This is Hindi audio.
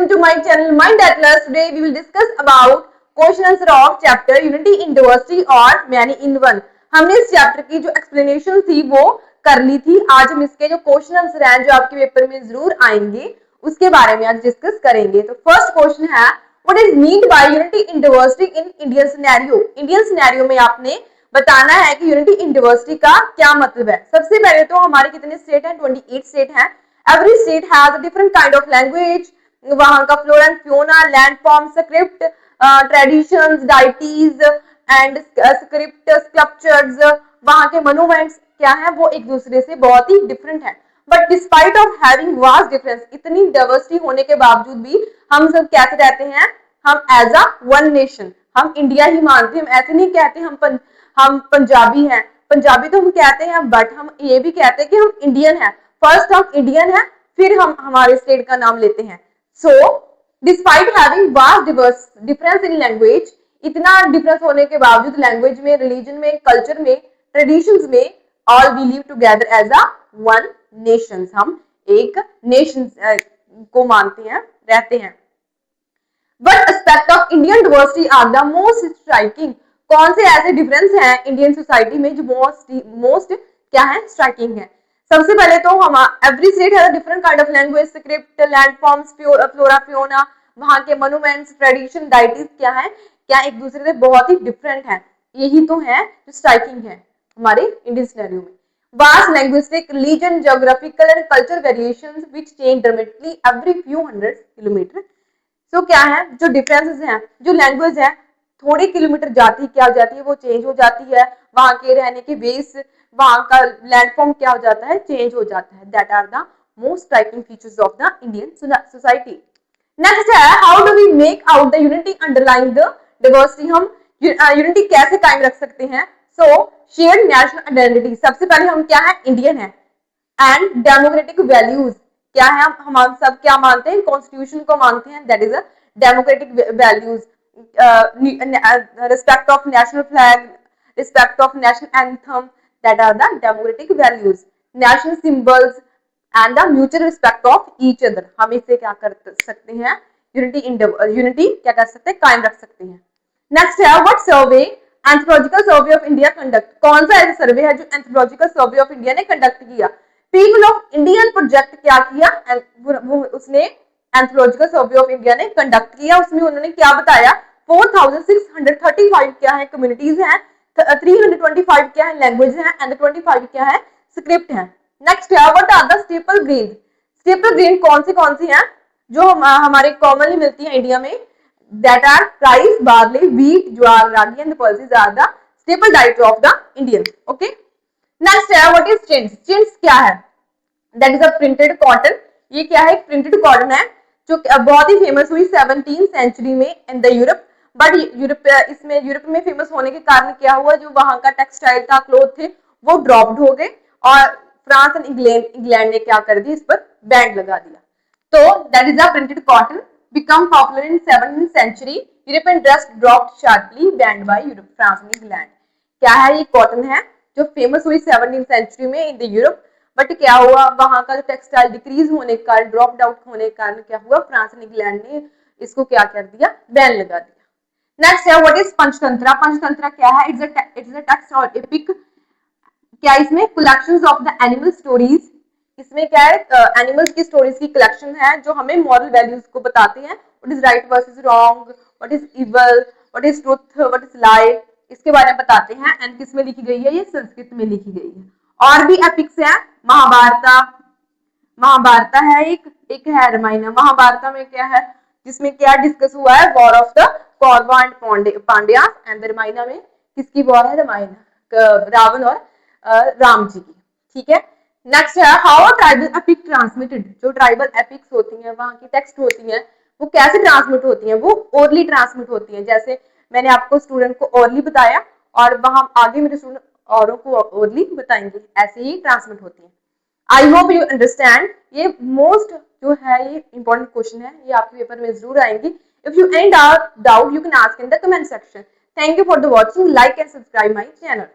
welcome to my channel Mind Atlas. Today we will discuss about question answer of chapter Unity in Diversity और Many in One. हमने इस चैप्टर की जो एक्सप्लेनेशन थी वो कर ली थी। आज हम इसके जो क्वेश्चन आंसर हैं जो आपके पेपर में जरूर आएंगे उसके बारे में आज डिस्कस करेंगे। तो फर्स्ट क्वेश्चन है what is mean by unity in diversity in Indian scenario. Indian scenario में आपने बताना है कि यूनिटी इन डाइवर्सिटी का क्या मतलब है। सबसे पहले तो हमारे कितने स्टेट हैं? 28 स्टेट हैं। Every state has a different kind of language, वहां का flora and Fiona, land form, script, traditions, deities and script, sculptures, वहां के मोन्यूमेंट्स क्या है वो एक दूसरे से बहुत ही डिफरेंट है। But despite of having vast difference, इतनी डाइवर्सिटी होने के बावजूद भी हम सब कैसे रहते हैं? हम एज अ वन नेशन, हम इंडिया ही मानते हैं। हम ऐसे नहीं कहते हम पंजाबी हैं, पंजाबी तो हम कहते हैं, बट हम ये भी कहते हैं कि हम इंडियन हैं। फर्स्ट हम इंडियन हैं, फिर हम हमारे स्टेट का नाम लेते हैं। So despite having vast difference in language, इतना डिफरेंस होने के बावजूद लैंग्वेज में, रिलीजन में, कल्चर में, ट्रेडिशंस में, all we live together as a one nation, हम एक नेशन को मानते हैं, रहते हैं। What aspect of Indian diversity are the most striking? कौन से ऐसे डिफरेंस हैं इंडियन सोसाइटी में जो मोस्ट क्या है? स्ट्राइकिंग है। सबसे पहले तो हम every state has a different kind of language, script, land forms, flora Fiona, वहां के मोन्यूमेंट्स, ट्रेडिशन, डाइटीज क्या है, क्या एक दूसरे से बहुत ही डिफरेंट है। यही तो है जो स्ट्राइकिंग है हमारे इंडियन सिनेरियो में। Vast linguistic, religion, geographical and cultural variations which change dramatically every few hundred kilometers. तो क्या है जो डिफरेंसेस हैं, जो लैंग्वेज है थोड़े किलोमीटर जाती क्या हो जाती है, वो चेंज हो जाती है। वहां के रहने के बेस, वहां का लैंडफॉर्म क्या हो जाता है? चेंज हो जाता है। That are the most striking features of the Indian society. Next है how do we make out the unity underlying the diversity. हम यूनिटी कैसे कायम रख सकते हैं? सो शेयर्ड नेशनल आइडेंटिटी, सबसे पहले हम क्या है? इंडियन है। एंड डेमोक्रेटिक वैल्यूज, क्या है हम सब क्या मानते हैं? कॉन्स्टिट्यूशन को मानते हैं, that is a democratic values. Respect of national flag, respect of national anthem, that are the democratic values. National symbols and the mutual respect of each other, हम इससे क्या कर सकते हैं? यूनिटी क्या कर सकते हैं? कायम रख सकते हैं। नेक्स्ट है what survey anthropological survey of India conduct. कौन सा ऐसा सर्वे है जो एंथ्रोलॉजिकल सर्वे ऑफ इंडिया ने कंडक्ट किया? पीपल ऑफ इंडियन प्रोजेक्ट क्या किया? उसने एंथ्रोलॉजिकल सर्वे ऑफ इंडिया ने कंडक्ट किया। उसमें उन्होंने क्या बताया? 4635 क्या है? कम्युनिटीज हैं, 325 क्या है? लैंग्वेज है, एंड 25 क्या है? स्क्रिप्ट है। नेक्स्ट है what are the staple grain. Staple grain कौन सी हैं जो हमारे कॉमनली मिलती है इंडिया में? That are rice, barley, wheat, jowar, ragi and pulses are the staple diet of the Indian. Okay, next है व्हाट इज चिंट्स। चिंट्स क्या है? That is a printed cotton. ये क्या है? प्रिंटेड कॉटन है जो बहुत ही फेमस हुई 17th सेंचुरी में in the Europe. But Europe में फेमस होने के कारण क्या हुआ? जो वहां का टेक्सटाइल था, क्लोथ थे, वो ड्रॉप्ड हो गए और फ्रांस एंड इंग्लैंड ने क्या कर दिया? इस पर बैंड लगा दिया। तो that is a printed cotton become popular in 17th century. European dress dropped sharply, banned by Europe, France and England. क्या है? ये कॉटन है जो फेमस हुई 17th सेंचुरी में इन द यूरोप। बट क्या हुआ? वहां का जो टेक्सटाइल डिक्रीज होने के कारण, ड्रॉप आउट होने के कारण क्या हुआ? फ्रांस एंड इंग्लैंड ने इसको क्या कर दिया? बैन लगा दिया। नेक्स्ट है व्हाट इज पंचतंत्रा। पंचतंत्रा क्या है? इट्स अ टेक्स्ट और एपिक। क्या इसमें? Collections of the animal stories. इसमें क्या है? एनिमल्स की स्टोरीज की कलेक्शन है जो हमें मॉरल वैल्यूज को बताते हैं। What is right versus wrong, what is evil, what is truth, what is लाई, इसके बारे में बताते हैं। एंड किस में लिखी गई है? ये संस्कृत में लिखी गई है। और भी एपिक्स है, महाभारत है, एक है रामायण। महाभारत में क्या है? जिसमें क्या डिस्कस हुआ है? War of the Kaurava and Pandya. And Ramayana में किसकी वॉर है? रामायण, रावण और राम जी की। ठीक है। नेक्स्ट है हाउ ट्राइबल एपिक ट्रांसमिटेड। जो ट्राइबल एपिक्स होती हैं, वहां की टेक्स्ट होती हैं, वो कैसे ट्रांसमिट होती हैं? वो ओरली ट्रांसमिट होती हैं। जैसे मैंने आपको स्टूडेंट को ओरली बताया और वहां आगे मेरे स्टूडेंट औरों को ओरली बताएंगे, ऐसे ही ट्रांसमिट होती हैं। I hope you understand. ये मोस्ट जो है ये इंपॉर्टेंट क्वेश्चन है, ये आपके पेपर में जरूर आएंगे। If you any doubt you can ask in the comment section. Thank you for the watching, like and subscribe my channel.